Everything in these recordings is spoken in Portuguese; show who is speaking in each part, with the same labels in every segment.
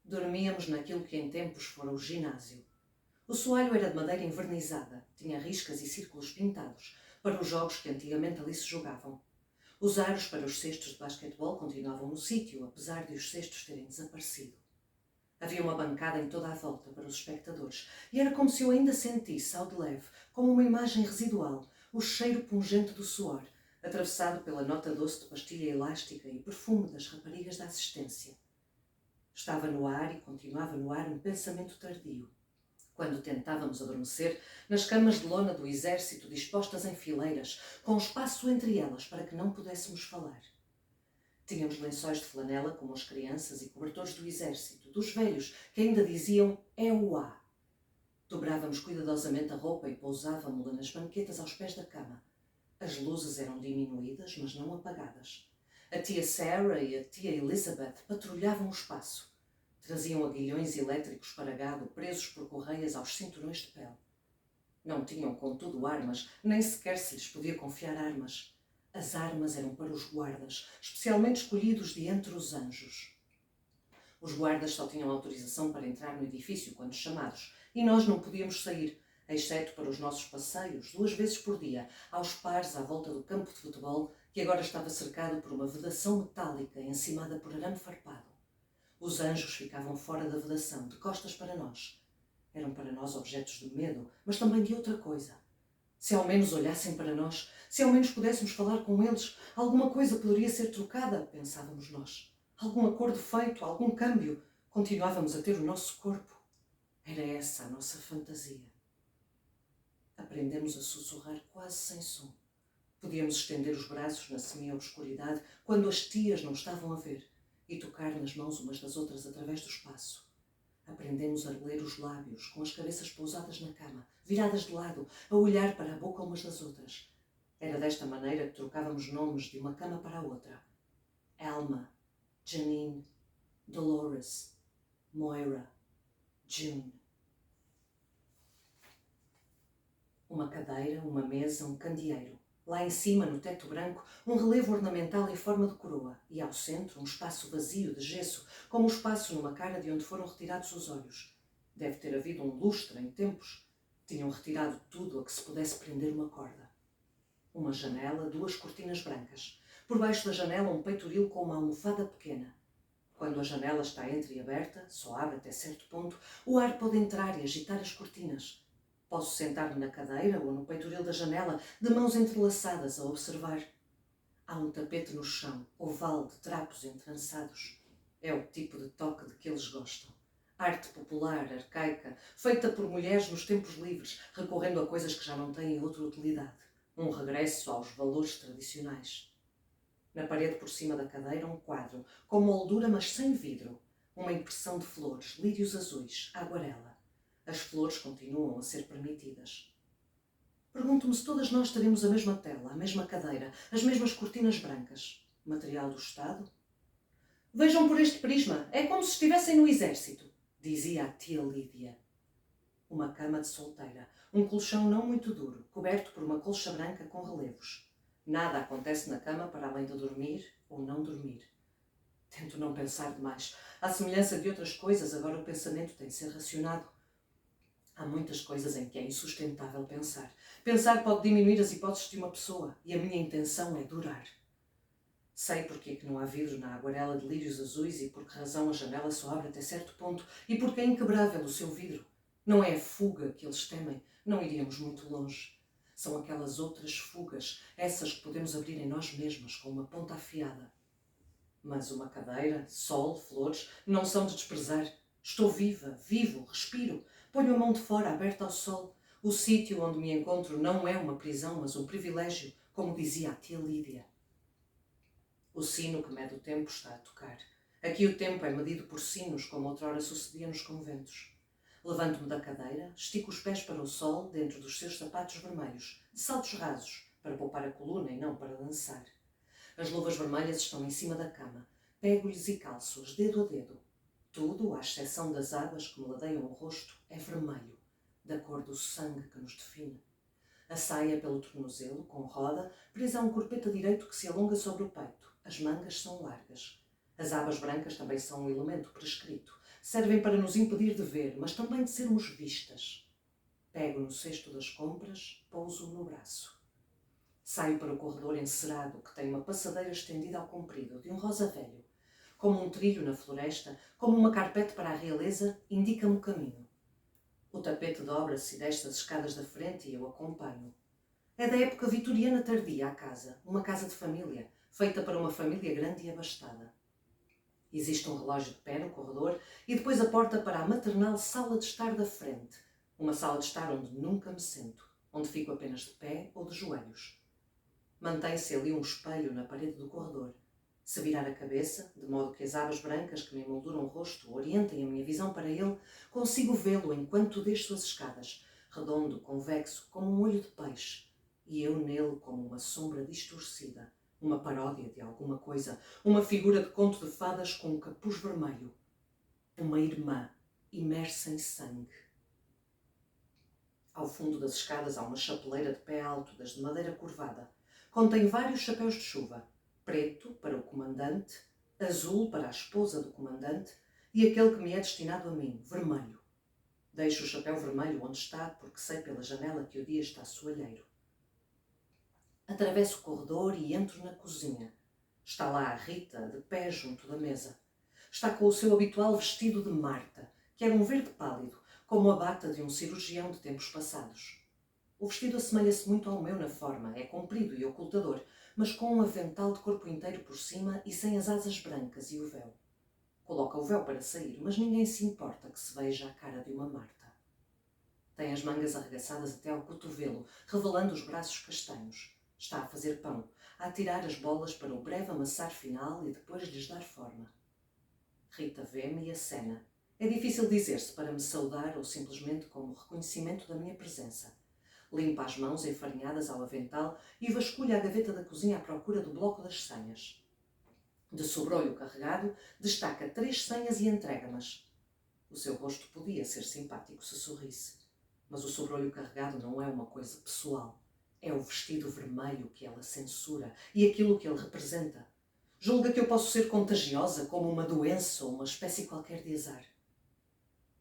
Speaker 1: Dormíamos naquilo que em tempos fora o ginásio. O soalho era de madeira envernizada, tinha riscas e círculos pintados, para os jogos que antigamente ali se jogavam. Os aros para os cestos de basquetebol continuavam no sítio, apesar de os cestos terem desaparecido. Havia uma bancada em toda a volta para os espectadores, e era como se eu ainda sentisse, ao de leve, como uma imagem residual, o cheiro pungente do suor, atravessado pela nota doce de pastilha elástica e perfume das raparigas da assistência. Estava no ar e continuava no ar um pensamento tardio. Quando tentávamos adormecer, nas camas de lona do exército dispostas em fileiras, com espaço entre elas para que não pudéssemos falar. Tínhamos lençóis de flanela como as crianças e cobertores do exército, dos velhos, que ainda diziam "é o A". Dobrávamos cuidadosamente a roupa e pousávamo-la nas banquetas aos pés da cama. As luzes eram diminuídas, mas não apagadas. A tia Sarah e a tia Elizabeth patrulhavam o espaço. Traziam aguilhões elétricos para gado presos por correias aos cinturões de pele. Não tinham, contudo, armas, nem sequer se lhes podia confiar armas. As armas eram para os guardas, especialmente escolhidos de entre os anjos. Os guardas só tinham autorização para entrar no edifício quando chamados, e nós não podíamos sair, exceto para os nossos passeios, 2 vezes por dia, aos pares à volta do campo de futebol, que agora estava cercado por uma vedação metálica encimada por arame farpado. Os anjos ficavam fora da vedação, de costas para nós. Eram para nós objetos de medo, mas também de outra coisa. Se ao menos olhassem para nós, se ao menos pudéssemos falar com eles, alguma coisa poderia ser trocada, pensávamos nós. Algum acordo feito, algum câmbio. Continuávamos a ter o nosso corpo. Era essa a nossa fantasia. Aprendemos a sussurrar quase sem som. Podíamos estender os braços na semi-obscuridade quando as tias não estavam a ver e tocar nas mãos umas das outras através do espaço. Aprendemos a ler os lábios, com as cabeças pousadas na cama, viradas de lado, a olhar para a boca umas das outras. Era desta maneira que trocávamos nomes de uma cama para a outra. Alma, Janine, Dolores, Moira, June. Uma cadeira, uma mesa, um candeeiro. Lá em cima, no teto branco, um relevo ornamental em forma de coroa e, ao centro, um espaço vazio de gesso, como o espaço numa cara de onde foram retirados os olhos. Deve ter havido um lustre em tempos. Tinham retirado tudo a que se pudesse prender uma corda. Uma janela, 2 cortinas brancas. Por baixo da janela, um peitoril com uma almofada pequena. Quando a janela está entreaberta, só abre até certo ponto, o ar pode entrar e agitar as cortinas. Posso sentar-me na cadeira ou no peitoril da janela, de mãos entrelaçadas a observar. Há um tapete no chão, oval de trapos entrançados. É o tipo de toque de que eles gostam. Arte popular, arcaica, feita por mulheres nos tempos livres, recorrendo a coisas que já não têm outra utilidade. Um regresso aos valores tradicionais. Na parede por cima da cadeira um quadro, com moldura mas sem vidro. Uma impressão de flores, lírios azuis, aguarela. As flores continuam a ser permitidas. Pergunto-me se todas nós teremos a mesma tela, a mesma cadeira, as mesmas cortinas brancas. Material do Estado? Vejam por este prisma, é como se estivessem no exército, dizia a tia Lídia. Uma cama de solteira, um colchão não muito duro, coberto por uma colcha branca com relevos. Nada acontece na cama para além de dormir ou não dormir. Tento não pensar demais. À semelhança de outras coisas, agora o pensamento tem de ser racionado. Há muitas coisas em que é insustentável pensar. Pensar pode diminuir as hipóteses de uma pessoa e a minha intenção é durar. Sei porque é que não há vidro na aguarela de lírios azuis e por que razão a janela só abre até certo ponto e porque é inquebrável o seu vidro. Não é a fuga que eles temem, não iríamos muito longe. São aquelas outras fugas, essas que podemos abrir em nós mesmas com uma ponta afiada. Mas uma cadeira, sol, flores, não são de desprezar. Estou viva, vivo, respiro. Ponho a mão de fora, aberta ao sol. O sítio onde me encontro não é uma prisão, mas um privilégio, como dizia a tia Lídia. O sino que mede o tempo está a tocar. Aqui o tempo é medido por sinos, como outrora sucedia nos conventos. Levanto-me da cadeira, estico os pés para o sol, dentro dos seus sapatos vermelhos, de saltos rasos, para poupar a coluna e não para dançar. As luvas vermelhas estão em cima da cama. Pego-lhes e calço-as, dedo a dedo. Tudo, à exceção das águas que me ladeiam o rosto, é vermelho, da cor do sangue que nos define. A saia pelo tornozelo, com roda, presa a um corpete direito que se alonga sobre o peito. As mangas são largas. As abas brancas também são um elemento prescrito. servem para nos impedir de ver, mas também de sermos vistas. Pego no cesto das compras, pouso no braço. Saio para o corredor encerado que tem uma passadeira estendida ao comprido, de um rosa velho. Como um trilho na floresta, como uma carpete para a realeza, indica-me o caminho. O tapete dobra-se e desce as escadas da frente e eu acompanho. É da época vitoriana tardia a casa, uma casa de família, feita para uma família grande e abastada. Existe um relógio de pé no corredor e depois a porta para a maternal sala de estar da frente, uma sala de estar onde nunca me sento, onde fico apenas de pé ou de joelhos. Mantém-se ali um espelho na parede do corredor. Se virar a cabeça, de modo que as abas brancas que me emolduram o rosto orientem a minha visão para ele, consigo vê-lo enquanto desço as escadas, redondo, convexo, como um olho de peixe, e eu nele como uma sombra distorcida, uma paródia de alguma coisa, uma figura de conto de fadas com um capuz vermelho, uma irmã imersa em sangue. Ao fundo das escadas há uma chapeleira de pé alto, das de madeira curvada. Contém vários chapéus de chuva, preto para o comandante, azul para a esposa do comandante e aquele que me é destinado a mim, vermelho. Deixo o chapéu vermelho onde está, porque sei pela janela que o dia está soalheiro. Atravesso o corredor e entro na cozinha. Está lá a Rita, de pé junto da mesa. Está com o seu habitual vestido de Marta, que era um verde pálido, como a bata de um cirurgião de tempos passados. O vestido assemelha-se muito ao meu na forma, é comprido e ocultador, mas com um avental de corpo inteiro por cima e sem as asas brancas e o véu. Coloca o véu para sair, mas ninguém se importa que se veja a cara de uma Marta. Tem as mangas arregaçadas até ao cotovelo, revelando os braços castanhos. Está a fazer pão, a atirar as bolas para o breve amassar final e depois lhes dar forma. Rita vê-me e acena. É difícil dizer se para me saudar ou simplesmente como reconhecimento da minha presença. Limpa as mãos enfarinhadas ao avental e vasculha a gaveta da cozinha à procura do bloco das senhas. De sobrolho carregado, destaca 3 senhas e entrega-mas. O seu rosto podia ser simpático se sorrisse, mas o sobrolho carregado não é uma coisa pessoal. É o vestido vermelho que ela censura e aquilo que ele representa. Julga que eu posso ser contagiosa como uma doença ou uma espécie qualquer de azar.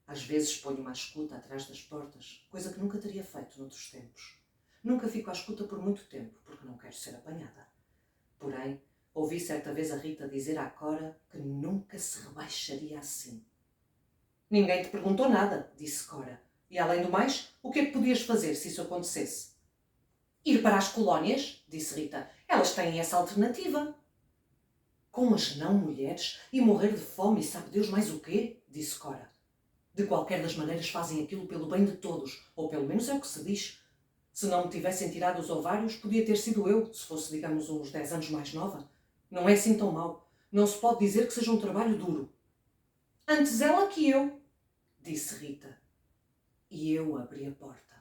Speaker 1: Às vezes ponho-me à escuta atrás das portas, coisa que nunca teria feito noutros tempos. Nunca fico à escuta por muito tempo, porque não quero ser apanhada. Porém, ouvi certa vez a Rita dizer à Cora que nunca se rebaixaria assim. Ninguém te perguntou nada, disse Cora. E além do mais, o que é que podias fazer se isso acontecesse? Ir para as colónias, disse Rita. Elas têm essa alternativa. Com as não mulheres e morrer de fome e sabe Deus mais o quê? Disse Cora. De qualquer das maneiras fazem aquilo pelo bem de todos, ou pelo menos é o que se diz. Se não me tivessem tirado os ovários, podia ter sido eu, se fosse, digamos, uns 10 anos mais nova. Não é assim tão mau. Não se pode dizer que seja um trabalho duro. Antes ela que eu, disse Rita. E eu abri a porta.